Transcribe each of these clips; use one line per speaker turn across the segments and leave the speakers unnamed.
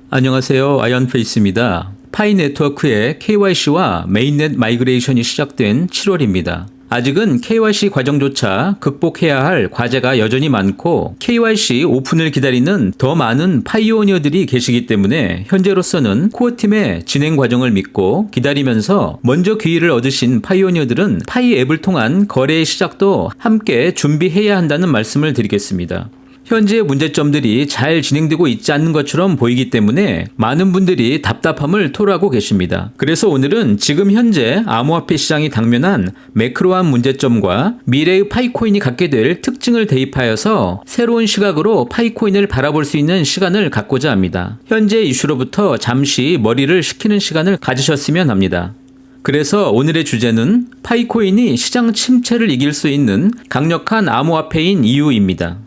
안녕하세요. 아이언페이스입니다. 파이 네트워크의 KYC와 메인넷 마이그레이션이 시작된 7월입니다. 아직은 KYC 과정조차 극복해야 할 과제가 여전히 많고 KYC 오픈을 기다리는 더 많은 파이오니어들이 계시기 때문에 현재로서는 코어팀의 진행 과정을 믿고 기다리면서 먼저 기회를 얻으신 파이오니어들은 파이 앱을 통한 거래의 시작도 함께 준비해야 한다는 말씀을 드리겠습니다. 현재의 문제점들이 잘 진행되고 있지 않는 것처럼 보이기 때문에 많은 분들이 답답함을 토로하고 계십니다. 그래서 오늘은 지금 현재 암호화폐 시장이 당면한 매크로한 문제점과 미래의 파이코인이 갖게 될 특징을 대입하여서 새로운 시각으로 파이코인을 바라볼 수 있는 시간을 갖고자 합니다. 현재 이슈로부터 잠시 머리를 식히는 시간을 가지셨으면 합니다. 그래서 오늘의 주제는 파이코인이 시장 침체를 이길 수 있는 강력한 암호화폐인 이유입니다.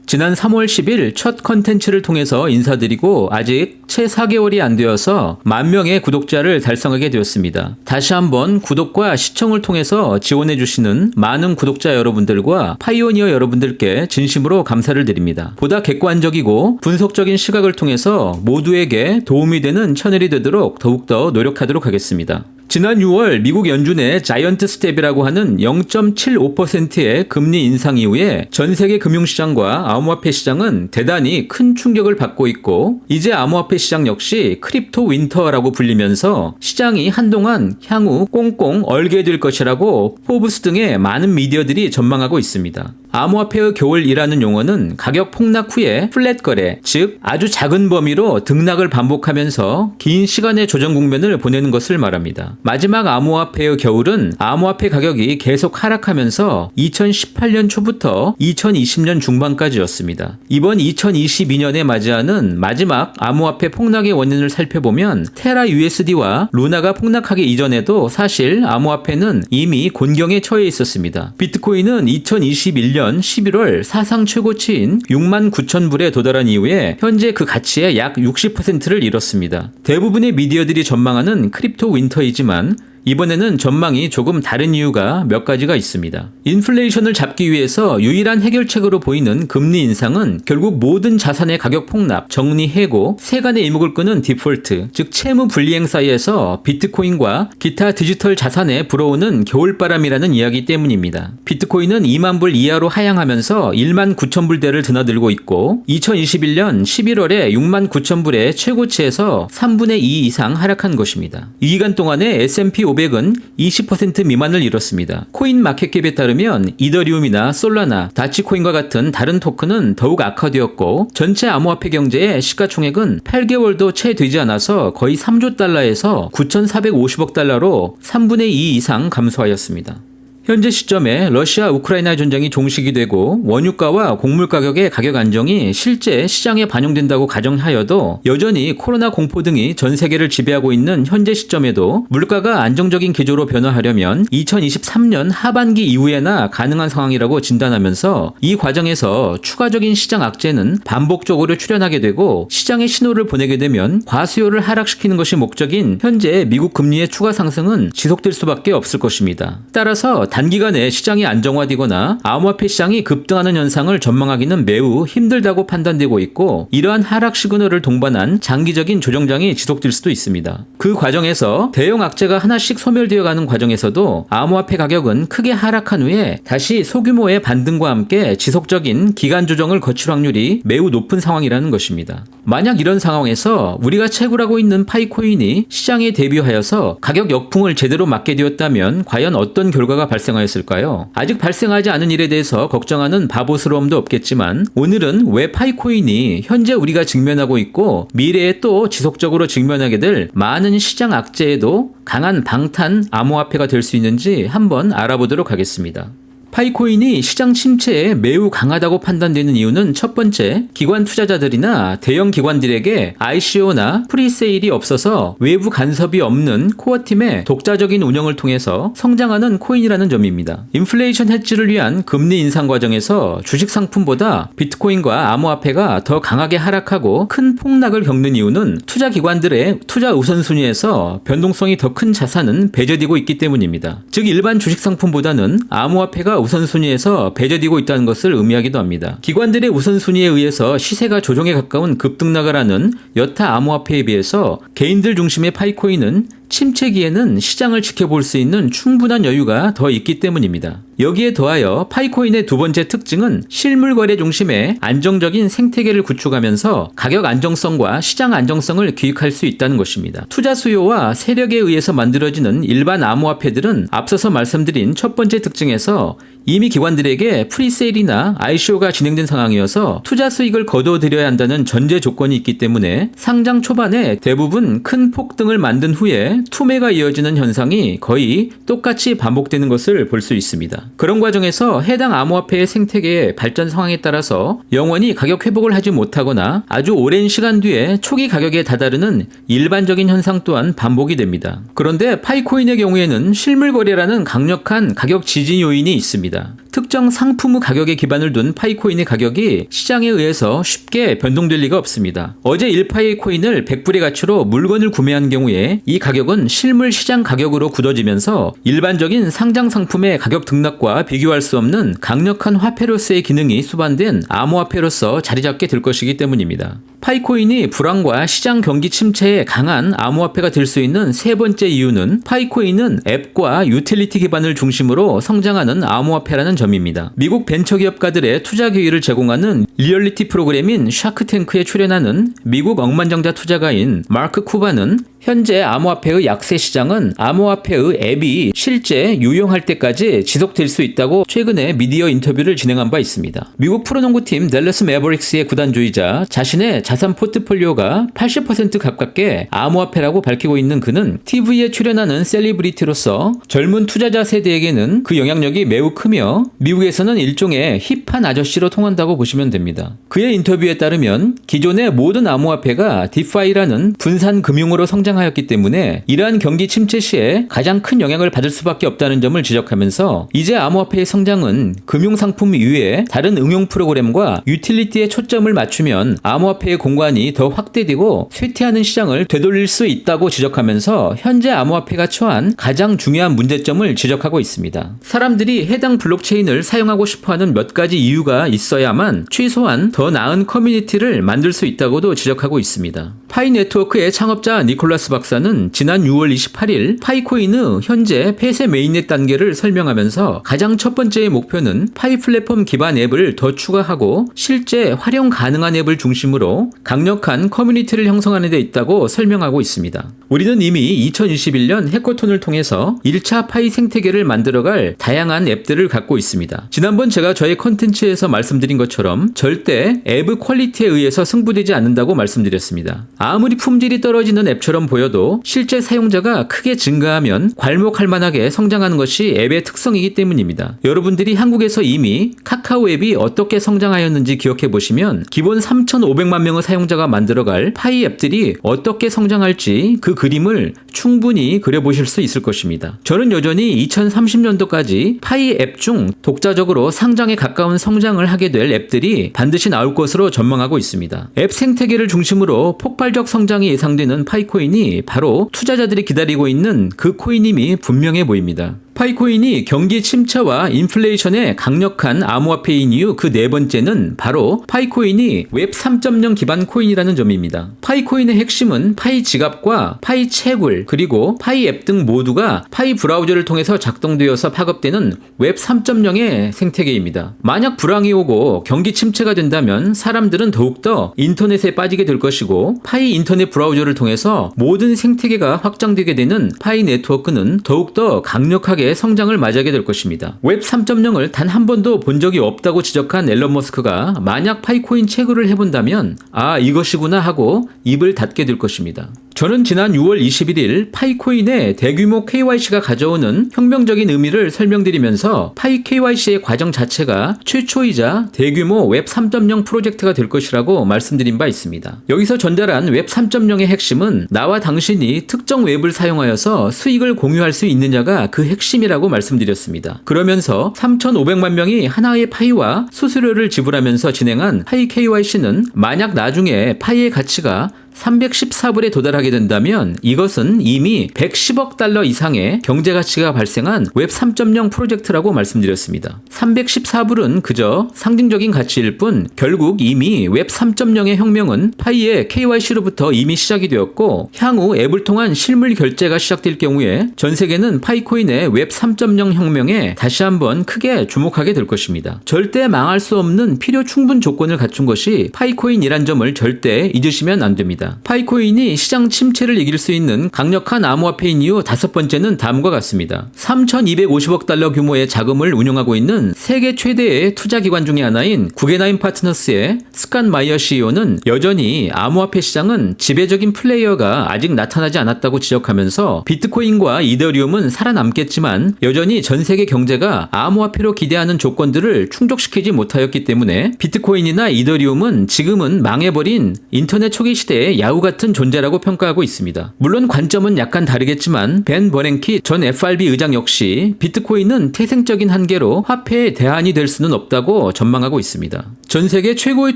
지난 3월 10일 첫 컨텐츠를 통해서 인사드리고 아직 채 4개월이 안 되어서 10,000명의 구독자를 달성하게 되었습니다. 다시 한번 구독과 시청을 통해서 지원해주시는 많은 구독자 여러분들과 파이오니어 여러분들께 진심으로 감사를 드립니다. 보다 객관적이고 분석적인 시각을 통해서 모두에게 도움이 되는 채널이 되도록 더욱더 노력하도록 하겠습니다. 지난 6월 미국 연준의 자이언트 스텝이라고 하는 0.75%의 금리 인상 이후에 전 세계 금융시장과 암호화폐 시장은 대단히 큰 충격을 받고 있고 이제 암호화폐 시장 역시 크립토 윈터라고 불리면서 시장이 한동안 향후 꽁꽁 얼게 될 것이라고 포브스 등의 많은 미디어들이 전망하고 있습니다. 암호화폐의 겨울이라는 용어는 가격 폭락 후에 플랫 거래, 즉 아주 작은 범위로 등락을 반복하면서 긴 시간의 조정 국면을 보내는 것을 말합니다. 마지막 암호화폐의 겨울은 암호화폐 가격이 계속 하락하면서 2018년 초부터 2020년 중반까지였습니다. 이번 2022년에 맞이하는 마지막 암호화폐 폭락의 원인을 살펴보면 테라 USD와 루나가 폭락하기 이전에도 사실 암호화폐는 이미 곤경에 처해 있었습니다. 비트코인은 2021년 11월 사상 최고치인 69,000불에 도달한 이후에 현재 그 가치의 약 60%를 잃었습니다. 대부분의 미디어들이 전망하는 크립토 윈터이지만 이번에는 전망이 조금 다른 이유가 몇 가지가 있습니다. 인플레이션을 잡기 위해서 유일한 해결책으로 보이는 금리 인상은 결국 모든 자산의 가격 폭락, 정리 해고, 세간의 이목을 끄는 디폴트, 즉 채무 불이행 사이에서 비트코인과 기타 디지털 자산에 불어오는 겨울바람이라는 이야기 때문입니다. 비트코인은 2만 불 이하로 하향하면서 19,000불대를 드나들고 있고 2021년 11월에 69,000불의 최고치에서 3분의 2 이상 하락한 것입니다. 이 기간 동안에 S&P 500은 20% 미만을 잃었습니다. 코인 마켓캡에 따르면 이더리움이나 솔라나, 다치코인과 같은 다른 토큰은 더욱 악화되었고 전체 암호화폐 경제의 시가총액은 8개월도 채 되지 않아서 거의 3조 달러에서 9,450억 달러로 3분의 2 이상 감소하였습니다. 현재 시점에 러시아 우크라이나 전쟁이 종식이 되고 원유가와 곡물 가격의 가격 안정이 실제 시장에 반영된다고 가정하여도 여전히 코로나 공포 등이 전 세계를 지배하고 있는 현재 시점에도 물가가 안정적인 기조로 변화하려면 2023년 하반기 이후에나 가능한 상황이라고 진단하면서 이 과정에서 추가적인 시장 악재는 반복적으로 출현하게 되고 시장에 신호를 보내게 되면 과수요를 하락시키는 것이 목적인 현재 미국 금리의 추가 상승은 지속될 수밖에 없을 것입니다. 따라서 단기간에 시장이 안정화되거나 암호화폐 시장이 급등하는 현상을 전망하기는 매우 힘들다고 판단되고 있고 이러한 하락 시그널을 동반한 장기적인 조정장이 지속될 수도 있습니다. 그 과정에서 대형 악재가 하나씩 소멸되어가는 과정에서도 암호화폐 가격은 크게 하락한 후에 다시 소규모의 반등과 함께 지속적인 기간 조정을 거칠 확률이 매우 높은 상황이라는 것입니다. 만약 이런 상황에서 우리가 채굴하고 있는 파이코인이 시장에 대비하여서 가격 역풍을 제대로 맞게 되었다면 과연 어떤 결과가 발생하였을까요? 아직 발생하지 않은 일에 대해서 걱정하는 바보스러움도 없겠지만 오늘은 왜 파이코인이 현재 우리가 직면하고 있고 미래에 또 지속적으로 직면하게 될 많은 시장 악재에도 강한 방탄 암호화폐가 될 수 있는지 한번 알아보도록 하겠습니다. 파이코인이 시장 침체에 매우 강하다고 판단되는 이유는 첫 번째, 기관 투자자들이나 대형 기관들에게 ICO나 프리세일이 없어서 외부 간섭이 없는 코어팀의 독자적인 운영을 통해서 성장하는 코인이라는 점입니다. 인플레이션 해지를 위한 금리 인상 과정에서 주식 상품보다 비트코인과 암호화폐가 더 강하게 하락하고 큰 폭락을 겪는 이유는 투자 기관들의 투자 우선순위에서 변동성이 더 큰 자산은 배제되고 있기 때문입니다. 즉 일반 주식 상품보다는 암호화폐가 우선순위에서 배제되고 있다는 것을 의미하기도 합니다. 기관들의 우선순위에 의해서 시세가 조정에 가까운 급등락을 하는 여타 암호화폐에 비해서 개인들 중심의 파이코인은 침체기에는 시장을 지켜볼 수 있는 충분한 여유가 더 있기 때문입니다. 여기에 더하여 파이코인의 두 번째 특징은 실물 거래 중심의 안정적인 생태계를 구축하면서 가격 안정성과 시장 안정성을 기획할 수 있다는 것입니다. 투자 수요와 세력에 의해서 만들어지는 일반 암호화폐들은 앞서서 말씀드린 첫 번째 특징에서 이미 기관들에게 프리세일이나 ICO가 진행된 상황이어서 투자 수익을 거둬들여야 한다는 전제 조건이 있기 때문에 상장 초반에 대부분 큰 폭등을 만든 후에 투매가 이어지는 현상이 거의 똑같이 반복되는 것을 볼 수 있습니다. 그런 과정에서 해당 암호화폐의 생태계의 발전 상황에 따라서 영원히 가격 회복을 하지 못하거나 아주 오랜 시간 뒤에 초기 가격에 다다르는 일반적인 현상 또한 반복이 됩니다. 그런데 파이코인의 경우에는 실물 거래라는 강력한 가격 지지 요인이 있습니다. 특정 상품의 가격에 기반을 둔 파이코인의 가격이 시장에 의해서 쉽게 변동될 리가 없습니다. 어제 1파이코인을 100불의 가치로 물건을 구매한 경우에 이 가격은 실물 시장 가격으로 굳어지면서 일반적인 상장 상품의 가격 등락과 비교할 수 없는 강력한 화폐로서의 기능이 수반된 암호화폐로서 자리 잡게 될 것이기 때문입니다. 파이코인이 불황과 시장 경기 침체에 강한 암호화폐가 될 수 있는 세 번째 이유는 파이코인은 앱과 유틸리티 기반을 중심으로 성장하는 암호화폐라는 점입니다. 미국 벤처기업가들의 투자 기회를 제공하는 리얼리티 프로그램인 샤크탱크에 출연하는 미국 억만장자 투자가인 마크 쿠바는 현재 암호화폐의 약세 시장은 암호화폐의 앱이 실제 유용할 때까지 지속될 수 있다고 최근에 미디어 인터뷰를 진행한 바 있습니다. 미국 프로농구팀 댈러스 매버릭스의 구단주이자 자신의 자산 포트폴리오가 80% 가깝게 암호화폐라고 밝히고 있는 그는 TV에 출연하는 셀리브리티로서 젊은 투자자 세대에게는 그 영향력이 매우 크며 미국에서는 일종의 힙한 아저씨로 통한다고 보시면 됩니다. 그의 인터뷰에 따르면 기존의 모든 암호화폐가 디파이라는 분산 금융으로 성장하였기 때문에 이러한 경기 침체 시에 가장 큰 영향을 받을 수밖에 없다는 점을 지적하면서 이제 암호화폐의 성장은 금융상품 이외에 다른 응용 프로그램과 유틸리티에 초점을 맞추면 암호화폐의 공간이 더 확대되고 쇠퇴하는 시장을 되돌릴 수 있다고 지적하면서 현재 암호화폐가 처한 가장 중요한 문제점을 지적하고 있습니다. 사람들이 해당 블록체인을 사용하고 싶어하는 몇 가지 이유가 있어야만 최소한 더 나은 커뮤니티를 만들 수 있다고도 지적하고 있습니다. 파이 네트워크의 창업자 니콜라스 박사는 지난 6월 28일 파이코인의 현재 폐쇄 메인넷 단계를 설명하면서 가장 첫 번째의 목표는 파이 플랫폼 기반 앱을 더 추가하고 실제 활용 가능한 앱을 중심으로 강력한 커뮤니티를 형성하는 데 있다고 설명하고 있습니다. 우리는 이미 2021년 해커톤을 통해서 1차 파이 생태계를 만들어갈 다양한 앱들을 갖고 있습니다. 지난번 제가 저의 컨텐츠에서 말씀드린 것처럼 절대 앱의 퀄리티에 의해서 승부되지 않는다고 말씀드렸습니다. 아무리 품질이 떨어지는 앱처럼 보여도 실제 사용자가 크게 증가하면 괄목할 만하게 성장하는 것이 앱의 특성이기 때문입니다. 여러분들이 한국에서 이미 카카오 앱이 어떻게 성장하였는지 기억해 보시면 기본 3,500만 명의 사용자가 만들어갈 파이 앱들이 어떻게 성장할지 그 그림을 충분히 그려보실 수 있을 것입니다. 저는 여전히 2030년도까지 파이 앱 중 독자적으로 상장에 가까운 성장을 하게 될 앱들이 반드시 나올 것으로 전망하고 있습니다. 앱 생태계를 중심으로 폭발적 성장이 예상되는 파이코인이 바로 투자자들이 기다리고 있는 그 코인임이 분명해 보입니다. 파이코인이 경기 침체와 인플레이션에 강력한 암호화폐인 이유 그 네 번째는 바로 파이코인이 웹 3.0 기반 코인이라는 점입니다. 파이코인의 핵심은 파이 지갑과 파이 채굴 그리고 파이 앱 등 모두가 파이 브라우저를 통해서 작동되어서 파급되는 웹 3.0의 생태계입니다. 만약 불황이 오고 경기 침체가 된다면 사람들은 더욱더 인터넷에 빠지게 될 것이고 파이 인터넷 브라우저를 통해서 모든 생태계가 확장되게 되는 파이 네트워크는 더욱더 강력하게 성장을 맞이하게 될 것입니다. 웹 3.0을 단 한 번도 본 적이 없다고 지적한 앨런 머스크가 만약 파이코인 채굴을 해본다면 이것이구나 하고 입을 닫게 될 것입니다. 저는 지난 6월 21일 파이코인의 대규모 KYC가 가져오는 혁명적인 의미를 설명드리면서 파이 KYC의 과정 자체가 최초이자 대규모 웹 3.0 프로젝트가 될 것이라고 말씀드린 바 있습니다. 여기서 전달한 웹 3.0의 핵심은 나와 당신이 특정 웹을 사용하여서 수익을 공유할 수 있느냐가 그 핵심이라고 말씀드렸습니다. 그러면서 3,500만 명이 하나의 파이와 수수료를 지불하면서 진행한 파이 KYC는 만약 나중에 파이의 가치가 314불에 도달하게 된다면 이것은 이미 110억 달러 이상의 경제 가치가 발생한 웹 3.0 프로젝트라고 말씀드렸습니다. 314불은 그저 상징적인 가치일 뿐 결국 이미 웹 3.0의 혁명은 파이의 KYC로부터 이미 시작이 되었고 향후 앱을 통한 실물 결제가 시작될 경우에 전 세계는 파이코인의 웹 3.0 혁명에 다시 한번 크게 주목하게 될 것입니다. 절대 망할 수 없는 필요 충분 조건을 갖춘 것이 파이코인이란 점을 절대 잊으시면 안 됩니다. 파이코인이 시장 침체를 이길 수 있는 강력한 암호화폐인 이유 다섯 번째는 다음과 같습니다. 3,250억 달러 규모의 자금을 운용하고 있는 세계 최대의 투자기관 중의 하나인 구겐하임 파트너스의 스칸 마이어 CEO는 여전히 암호화폐 시장은 지배적인 플레이어가 아직 나타나지 않았다고 지적하면서 비트코인과 이더리움은 살아남겠지만 여전히 전 세계 경제가 암호화폐로 기대하는 조건들을 충족시키지 못하였기 때문에 비트코인이나 이더리움은 지금은 망해버린 인터넷 초기 시대의 야후 같은 존재라고 평가하고 있습니다. 물론 관점은 약간 다르겠지만 벤 버냉키 전 FRB 의장 역시 비트코인은 태생적인 한계로 화폐의 대안이 될 수는 없다고 전망하고 있습니다. 전 세계 최고의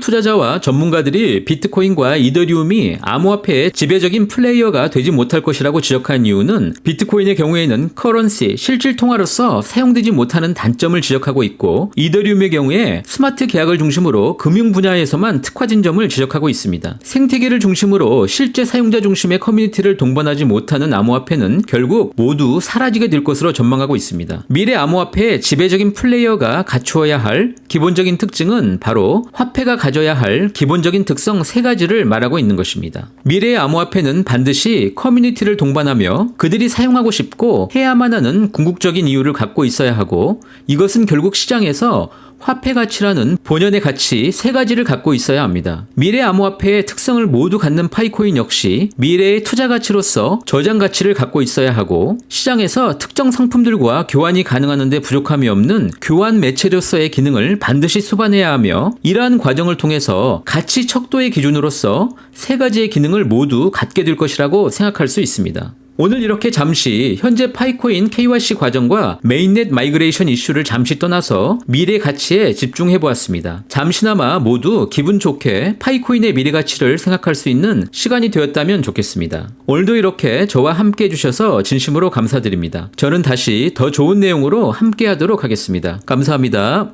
투자자와 전문가들이 비트코인과 이더리움이 암호화폐의 지배적인 플레이어가 되지 못할 것이라고 지적한 이유는 비트코인의 경우에는 커런시, 실질 통화로서 사용되지 못하는 단점을 지적하고 있고 이더리움의 경우에 스마트 계약을 중심으로 금융 분야에서만 특화진 점을 지적하고 있습니다. 생태계를 중심으로 실제 사용자 중심의 커뮤니티를 동반하지 못하는 암호화폐는 결국 모두 사라지게 될 것으로 전망하고 있습니다. 미래 암호화폐의 지배적인 플레이어가 갖추어야 할 기본적인 특징은 바로 화폐가 가져야 할 기본적인 특성 세 가지를 말하고 있는 것입니다. 미래의 암호화폐는 반드시 커뮤니티를 동반하며 그들이 사용하고 싶고 해야만 하는 궁극적인 이유를 갖고 있어야 하고 이것은 결국 시장에서 화폐 가치라는 본연의 가치 세 가지를 갖고 있어야 합니다. 미래 암호화폐의 특성을 모두 갖는 파이코인 역시 미래의 투자 가치로서 저장 가치를 갖고 있어야 하고 시장에서 특정 상품들과 교환이 가능한 데 부족함이 없는 교환 매체로서의 기능을 반드시 수반해야 하며 이러한 과정을 통해서 가치 척도의 기준으로서 세 가지의 기능을 모두 갖게 될 것이라고 생각할 수 있습니다. 오늘 이렇게 잠시 현재 파이코인 KYC 과정과 메인넷 마이그레이션 이슈를 잠시 떠나서 미래 가치에 집중해 보았습니다. 잠시나마 모두 기분 좋게 파이코인의 미래 가치를 생각할 수 있는 시간이 되었다면 좋겠습니다. 오늘도 이렇게 저와 함께 해주셔서 진심으로 감사드립니다. 저는 다시 더 좋은 내용으로 함께 하도록 하겠습니다. 감사합니다.